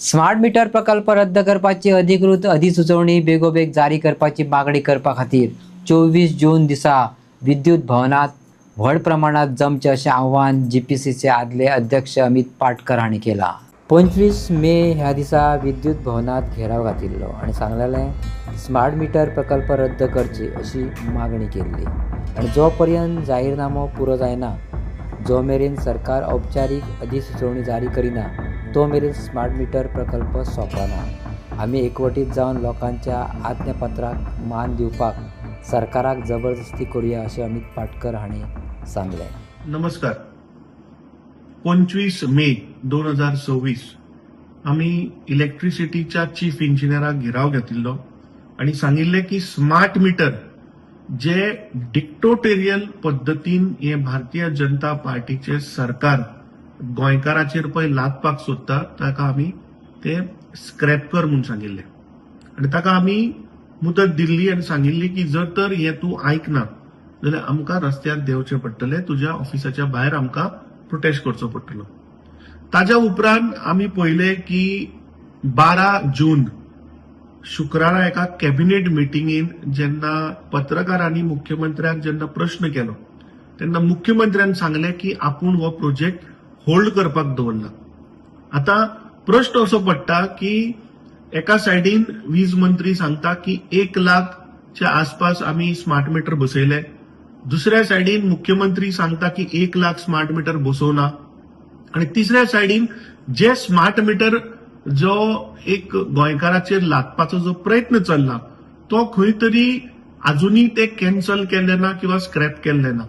Smart meter प्रकल्प रद्द करपाची अधिकृत अधिसुचोवणी बेगोबेग जारी करपाची मागणी करपा खातीर 24 जून दिसा विद्युत भवनात व्हड प्रमाणात जमचे अशें आव्हान जीपीसीचे आदले अध्यक्ष अमित पाटकर हांणी केलां। 25 मे ह्या दिसा विद्युत भवनात घेराव घातिल्लो आनी सांगलेलें स्मार्ट मीटर प्रकल्प रद्द करचे अशी मागणी केल्ली आनी जो पर्यंत जाहीरनामो पुरो जायना, जो मेरेन सरकार औपचारीक अधिसुचोवणी जारी करिना, तो मेरेन स्मार्ट मीटर प्रकल्प सोंपना। आमी एकवटीत जावन लोकांच्या आज्ञापत्राक मान दिवपाक सरकाराक जबरदस्ती करूया अशें अमित पाटकर हांणी सांगलें। नमस्कार। 25 मे 2026 आमी इलेक्ट्रिसिटीच्या चीफ इंजिनियराक घेराव घेतिल्लो आनी सांगिल्ले की स्मार्ट मीटर जे डिक्टोटेरियल पद्दतीन हे भारतीय जनता पार्टीचे सरकार गोंयकाराचेर पळय लादपाक सोदता ताका आमी ते स्क्रॅप कर म्हणून सांगिल्ले आनी ताका आमी मुदत दिल्ली आनी सांगिल्ली की जर तर हे तूं आयकना जाल्यार आमकां रस्त्यार देंवचें पडटलें, तुज्या ऑफिसाच्या भायर आमकां प्रोटेस्ट करचो पडटलो। ताज्या उपरांत आमी पळयलें की 12 जून शुक्रारा एका कॅबिनेट मिटिंगेन जेन्ना पत्रकारांनी मुख्यमंत्र्याक जेन्ना प्रश्न केलो तेन्ना मुख्यमंत्र्यान सांगलें की आपूण हो प्रोजेक्ट होल्ड करपाक दवरला। आता प्रश्न असो पडटा की एका सायडीन वीज मंत्री सांगता की 1 लाखच्या आसपास आमी स्मार्ट मीटर बसयले, दुसऱ्या सायडीन मुख्यमंत्री सांगता की 1 लाख स्मार्ट मीटर बसोवना आणि तिसऱ्या सायडीन जे स्मार्ट मीटर जो एक गोंयकाराचेर लादपाचो जो प्रयत्न चल्ला तो खंय तरी अजूनही ते कॅन्सल केल्ले ना किंवा स्क्रॅप केल्ले ना।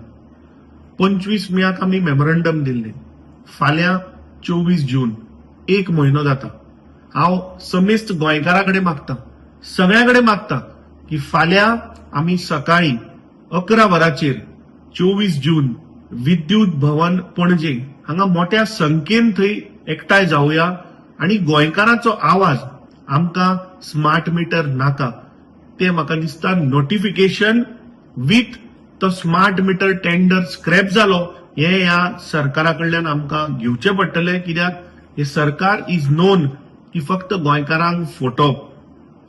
25 मेक आमी मेमोरंडम दिल्ले, फाल्यां 24 जून 1 म्हयनो जाता। हांव समेस्त गोंयकारां कडेन मागता, सगळ्यां कडेन मागता की फाल्यां आमी सकाळी 11 वरांचेर 24 जून विद्युत भवन पणजे हांगा मोठ्या संख्येन थंय एकठांय जावया आणि गोंयकारांचो आवाज आमकां स्मार्ट मीटर नाका ते म्हाका दिसता नोटिफिकेशन विथ तो स्मार्ट मीटर टेंडर स्क्रॅप जालो हे ह्या सरकारा कडल्यान आमकां घेवचें पडटलें, कित्याक हे सरकार इज नोन की फक्त गोंयकारांक फटोवप।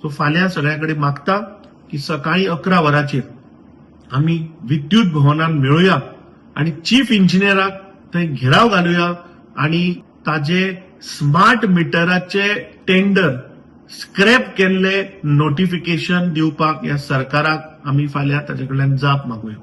सो फाल्यां सगळ्यां कडेन मागता की सकाळी 11 वरांचेर आमी विद्युत भवनान मेळुया आणि चीफ इंजिनियराक थंय घेराव घालुया आणि ताजे स्मार्ट मीटराचे टेंडर स्क्रॅप केल्ले नोटिफिकेशन दिवपाक ह्या सरकाराक आमी फाल्यां ताचे कडल्यान जाप मागुया।